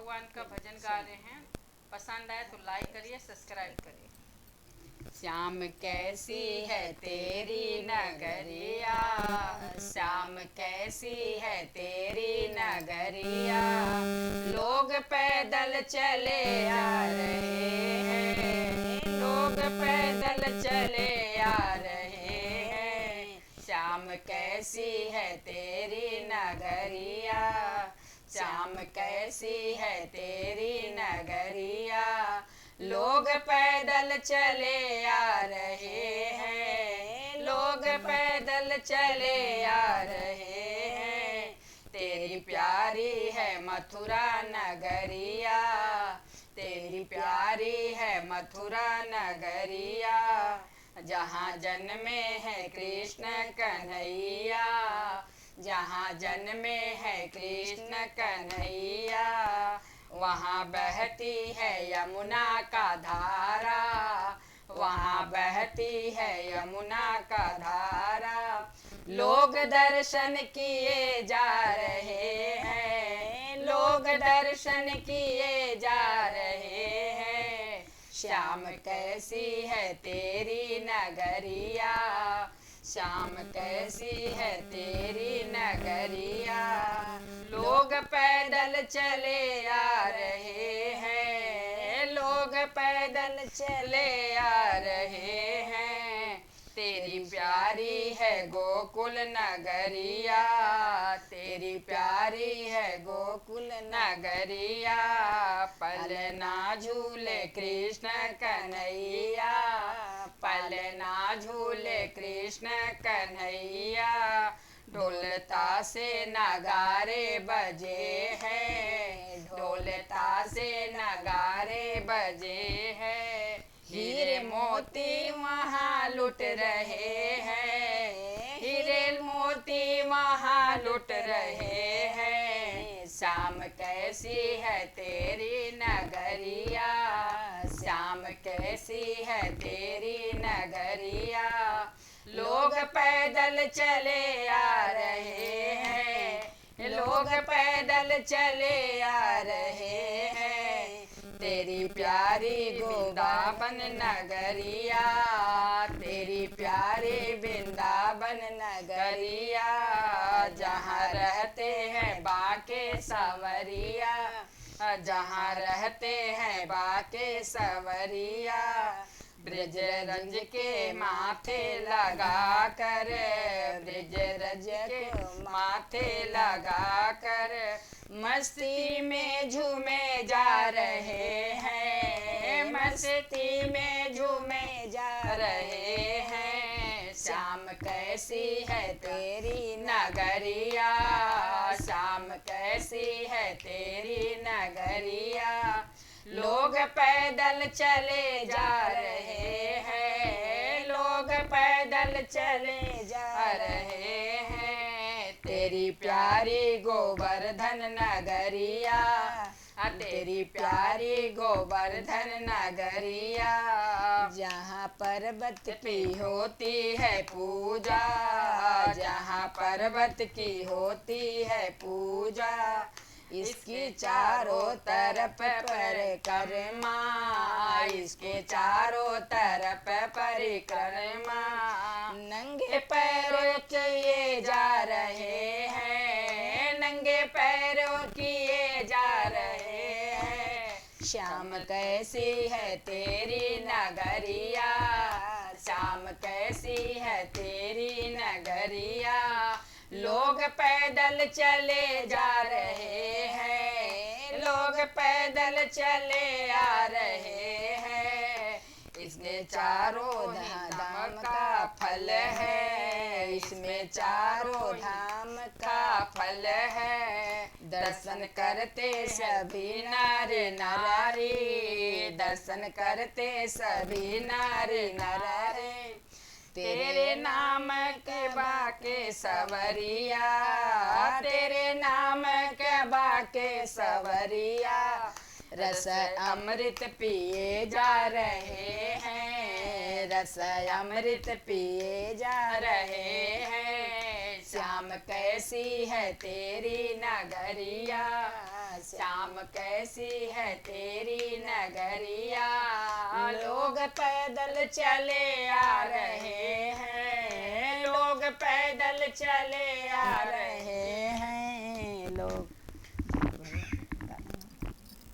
भगवान का भजन गा रहे हैं। पसंद आए तो लाइक करिए, सब्सक्राइब करिए। श्याम कैसी है तेरी नगरिया, श्याम कैसी है तेरी नगरिया, लोग पैदल चले आ रहे हैं, लोग पैदल चले आ रहे हैं। श्याम कैसी है तेरी नगरिया, श्याम कैसी है तेरी नगरिया, लोग पैदल चले आ रहे हैं, लोग पैदल चले आ रहे हैं। तेरी प्यारी है मथुरा नगरिया, तेरी प्यारी है मथुरा नगरिया, जहाँ जन्मे है कृष्ण कन्हैया, जहाँ जन्मे है कृष्ण कन्हैया, वहाँ बहती है यमुना का धारा, वहाँ बहती है यमुना का धारा, लोग दर्शन किए जा रहे हैं, लोग दर्शन किए जा रहे हैं। श्याम कैसी है तेरी नगरिया, श्याम कैसी है तेरी नगरिया, लोग पैदल चले आ रहे हैं, लोग पैदल चले आ रहे हैं। तेरी प्यारी है गोकुल नगरिया, तेरी प्यारी है गोकुल नगरिया, पलना झूले कृष्ण कन्हैया, पलना झूले कृष्ण कन्हैया, ढोलता से नगारे बजे हैं, ढोलता से नगारे बजे हैं। हीरे मोती वहाँ लुट रहे हैं, हीरे मोती वहाँ लुट रहे हैं। श्याम कैसी है तेरी नगरिया, श्याम कैसी है तेरी नगरिया, लोग पैदल चले आ रहे हैं, लोग पैदल चले आ रहे हैं। तेरी प्यारी वृंदावन नगरिया, तेरी प्यारी वृंदावन नगरिया, जहाँ रहते हैं बाके सवरिया, जहाँ रहते हैं बाके सवरिया, ब्रज रंज के माथे लगा कर, ब्रज रंज के माथे लगा कर, मस्ती में झूमे जा रहे हैं, मस्ती में झूमे जा रहे हैं। श्याम कैसी है तेरी नगरिया, श्याम कैसी है तेरी नगरिया, लोग पैदल चले जा रहे हैं, लोग पैदल चले जा रहे हैं। तेरी प्यारी गोवर्धन नगरिया, तेरी प्यारी गोवर्धन नगरिया, जहाँ पर्वत की होती है पूजा, जहाँ पर्वत की होती है पूजा, इसकी चारों तरफ परिक्रमा, इसके चारों तरफ परिक्रमा, नंगे पैरों किए जा रहे हैं, नंगे पैरों किए जा रहे हैं। श्याम कैसी है तेरी नगरिया, श्याम कैसी है तेरी नगरिया, लोग पैदल चले जा रहे हैं, लोग पैदल चले आ रहे हैं। इसमें चारों धाम का फल है, इसमें चारों धाम का फल है। दर्शन करते सभी नर नारी, दर्शन करते सभी नर नारी, तेरे नाम के बाके सवरिया, तेरे नाम के बाके सवरिया, रस अमृत पिए जा रहे हैं, रस अमृत पिए जा रहे हैं। श्याम कैसी है तेरी नगरिया, श्याम कैसी है तेरी नगरिया। लोग पैदल चले आ रहे हैं, लोग पैदल चले आ रहे